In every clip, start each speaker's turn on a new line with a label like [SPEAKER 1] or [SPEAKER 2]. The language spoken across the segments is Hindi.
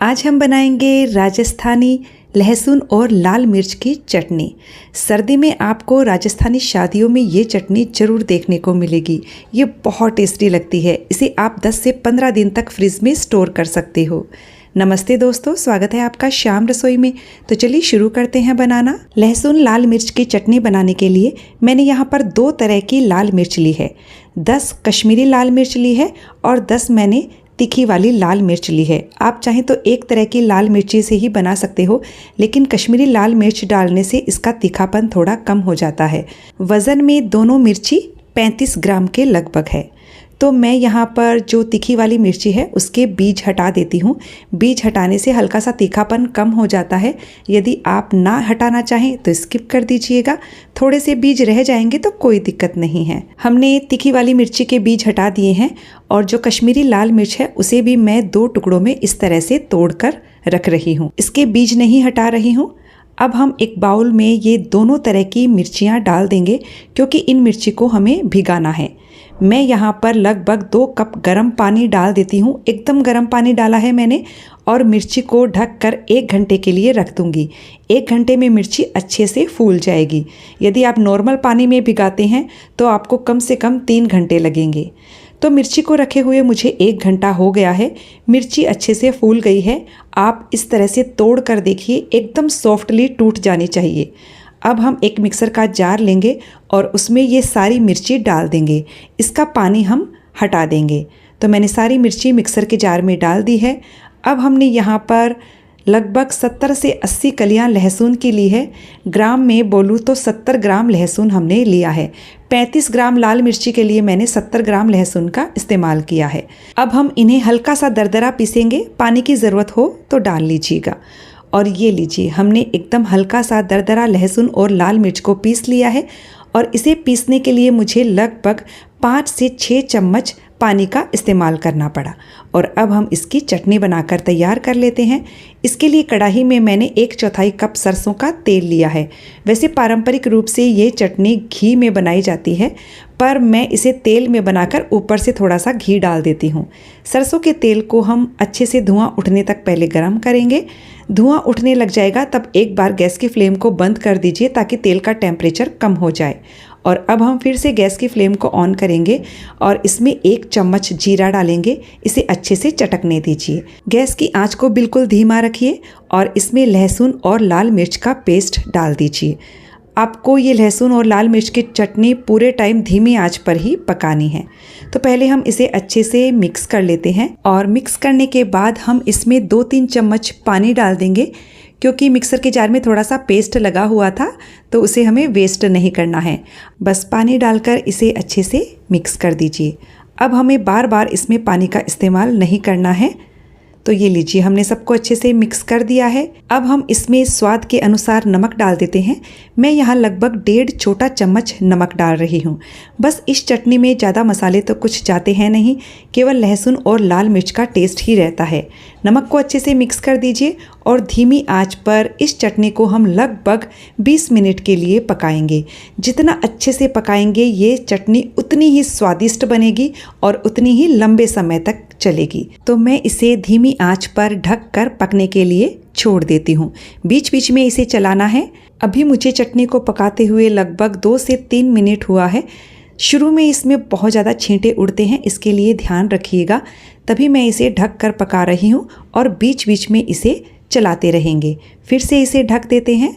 [SPEAKER 1] आज हम बनाएंगे राजस्थानी लहसुन और लाल मिर्च की चटनी। सर्दी में आपको राजस्थानी शादियों में ये चटनी ज़रूर देखने को मिलेगी। ये बहुत टेस्टी लगती है। इसे आप 10 से 15 दिन तक फ्रिज में स्टोर कर सकते हो। नमस्ते दोस्तों, स्वागत है आपका श्याम रसोई में। तो चलिए शुरू करते हैं बनाना। लहसुन लाल मिर्च की चटनी बनाने के लिए मैंने यहाँ पर 2 तरह की लाल मिर्च ली है। 10 कश्मीरी लाल मिर्च ली है और 10 मैंने तीखी वाली लाल मिर्च ली है। आप चाहें तो एक तरह की लाल मिर्ची से ही बना सकते हो, लेकिन कश्मीरी लाल मिर्च डालने से इसका तीखापन थोड़ा कम हो जाता है। वज़न में दोनों मिर्ची 35 ग्राम के लगभग है। तो मैं यहाँ पर जो तीखी वाली मिर्ची है उसके बीज हटा देती हूँ। बीज हटाने से हल्का सा तीखापन कम हो जाता है। यदि आप ना हटाना चाहें तो स्किप कर दीजिएगा। थोड़े से बीज रह जाएंगे तो कोई दिक्कत नहीं है। हमने तीखी वाली मिर्ची के बीज हटा दिए हैं और जो कश्मीरी लाल मिर्च है उसे भी मैं 2 टुकड़ों में इस तरह से तोड़ कर रख रही हूँ। इसके बीज नहीं हटा रही हूँ। अब हम एक बाउल में ये दोनों तरह की मिर्चियाँ डाल देंगे, क्योंकि इन मिर्ची को हमें भिगाना है। मैं यहाँ पर लगभग 2 कप गर्म पानी डाल देती हूँ। एकदम गर्म पानी डाला है मैंने और मिर्ची को ढककर 1 घंटे के लिए रख दूँगी। 1 घंटे में मिर्ची अच्छे से फूल जाएगी। यदि आप नॉर्मल पानी में भिगाते हैं तो आपको कम से कम 3 घंटे लगेंगे। तो मिर्ची को रखे हुए मुझे 1 घंटा हो गया है। मिर्ची अच्छे से फूल गई है। आप इस तरह से तोड़ कर देखिए, एकदम सॉफ्टली टूट जानी चाहिए। अब हम एक मिक्सर का जार लेंगे और उसमें ये सारी मिर्ची डाल देंगे। इसका पानी हम हटा देंगे। तो मैंने सारी मिर्ची मिक्सर के जार में डाल दी है। अब हमने यहाँ पर लगभग 70 से 80 कलियाँ लहसुन की ली है। ग्राम में बोलूँ तो 70 ग्राम लहसुन हमने लिया है। 35 ग्राम लाल मिर्ची के लिए मैंने 70 ग्राम लहसुन का इस्तेमाल किया है। अब हम इन्हें हल्का सा दरदरा पीसेंगे। पानी की ज़रूरत हो तो डाल लीजिएगा। और ये लीजिए, हमने एकदम हल्का सा दरदरा लहसुन और लाल मिर्च को पीस लिया है। और इसे पीसने के लिए मुझे लगभग 5 से 6 चम्मच पानी का इस्तेमाल करना पड़ा। और अब हम इसकी चटनी बनाकर तैयार कर लेते हैं। इसके लिए कढ़ाई में मैंने 1/4 कप सरसों का तेल लिया है। वैसे पारंपरिक रूप से ये चटनी घी में बनाई जाती है, पर मैं इसे तेल में बनाकर ऊपर से थोड़ा सा घी डाल देती हूँ। सरसों के तेल को हम अच्छे से धुआं उठने तक पहले गर्म करेंगे। धुआं उठने लग जाएगा तब एक बार गैस की फ्लेम को बंद कर दीजिए, ताकि तेल का टेम्परेचर कम हो जाए। और अब हम फिर से गैस की फ्लेम को ऑन करेंगे और इसमें 1 चम्मच जीरा डालेंगे। इसे अच्छे से चटकने दीजिए। गैस की आंच को बिल्कुल धीमा रखिए और इसमें लहसुन और लाल मिर्च का पेस्ट डाल दीजिए। आपको ये लहसुन और लाल मिर्च की चटनी पूरे टाइम धीमी आंच पर ही पकानी है। तो पहले हम इसे अच्छे से मिक्स कर लेते हैं और मिक्स करने के बाद हम इसमें 2-3 चम्मच पानी डाल देंगे, क्योंकि मिक्सर के जार में थोड़ा सा पेस्ट लगा हुआ था, तो उसे हमें वेस्ट नहीं करना है। बस पानी डालकर इसे अच्छे से मिक्स कर दीजिए। अब हमें बार बार इसमें पानी का इस्तेमाल नहीं करना है। तो ये लीजिए, हमने सबको अच्छे से मिक्स कर दिया है। अब हम इसमें स्वाद के अनुसार नमक डाल देते हैं। मैं यहाँ लगभग 1.5 छोटा चम्मच नमक डाल रही हूँ। बस इस चटनी में ज़्यादा मसाले तो कुछ जाते हैं नहीं, केवल लहसुन और लाल मिर्च का टेस्ट ही रहता है। नमक को अच्छे से मिक्स कर दीजिए और धीमी आंच पर इस चटनी को हम लगभग 20 मिनट के लिए पकाएंगे। जितना अच्छे से पकाएंगे ये चटनी उतनी ही स्वादिष्ट बनेगी और उतनी ही लंबे समय तक चलेगी। तो मैं इसे धीमी आंच पर ढक कर पकने के लिए छोड़ देती हूँ। बीच बीच में इसे चलाना है। अभी मुझे चटनी को पकाते हुए लगभग 2 से 3 मिनट हुआ है। शुरू में इसमें बहुत ज़्यादा छींटे उड़ते हैं, इसके लिए ध्यान रखिएगा। तभी मैं इसे ढक कर पका रही हूँ और बीच बीच में इसे चलाते रहेंगे। फिर से इसे ढक देते हैं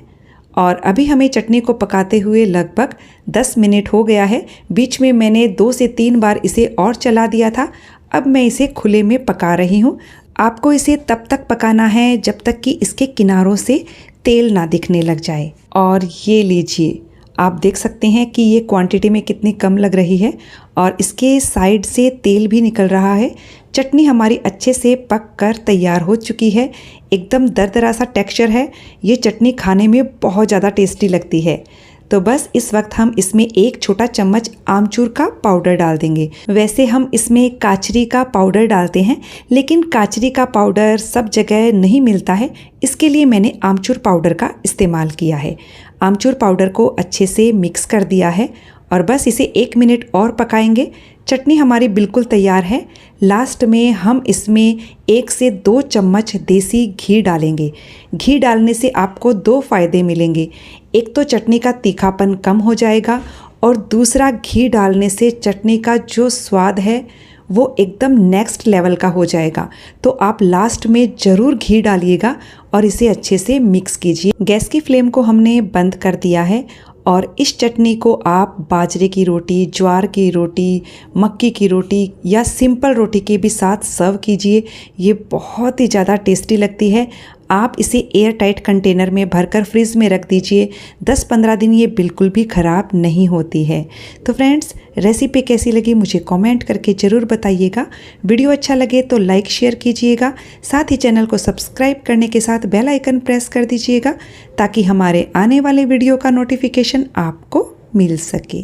[SPEAKER 1] और अभी हमें चटनी को पकाते हुए लगभग 10 मिनट हो गया है। बीच में मैंने 2 से 3 बार इसे और चला दिया था। अब मैं इसे खुले में पका रही हूँ। आपको इसे तब तक पकाना है जब तक कि इसके किनारों से तेल ना दिखने लग जाए। और ये लीजिए, आप देख सकते हैं कि ये क्वांटिटी में कितनी कम लग रही है और इसके साइड से तेल भी निकल रहा है। चटनी हमारी अच्छे से पक कर तैयार हो चुकी है। एकदम दरदरा सा टेक्सचर है। ये चटनी खाने में बहुत ज़्यादा टेस्टी लगती है। तो बस इस वक्त हम इसमें 1 छोटा चम्मच आमचूर का पाउडर डाल देंगे। वैसे हम इसमें काचरी का पाउडर डालते हैं, लेकिन काचरी का पाउडर सब जगह नहीं मिलता है, इसके लिए मैंने आमचूर पाउडर का इस्तेमाल किया है। आमचूर पाउडर को अच्छे से मिक्स कर दिया है और बस इसे 1 मिनट और पकाएंगे। चटनी हमारी बिल्कुल तैयार है। लास्ट में हम इसमें 1 से 2 चम्मच देसी घी डालेंगे। घी डालने से आपको 2 फ़ायदे मिलेंगे। एक तो चटनी का तीखापन कम हो जाएगा और दूसरा घी डालने से चटनी का जो स्वाद है वो एकदम नेक्स्ट लेवल का हो जाएगा। तो आप लास्ट में ज़रूर घी डालिएगा और इसे अच्छे से मिक्स कीजिए। गैस की फ्लेम को हमने बंद कर दिया है और इस चटनी को आप बाजरे की रोटी, ज्वार की रोटी, मक्की की रोटी या सिंपल रोटी के भी साथ सर्व कीजिए। ये बहुत ही ज़्यादा टेस्टी लगती है। आप इसे एयर टाइट कंटेनर में भरकर फ्रिज में रख दीजिए। 10-15 दिन ये बिल्कुल भी ख़राब नहीं होती है। तो फ्रेंड्स, रेसिपी कैसी लगी मुझे कमेंट करके ज़रूर बताइएगा। वीडियो अच्छा लगे तो लाइक शेयर कीजिएगा। साथ ही चैनल को सब्सक्राइब करने के साथ बेल आइकन प्रेस कर दीजिएगा ताकि हमारे आने वाले वीडियो का नोटिफिकेशन आपको मिल सके।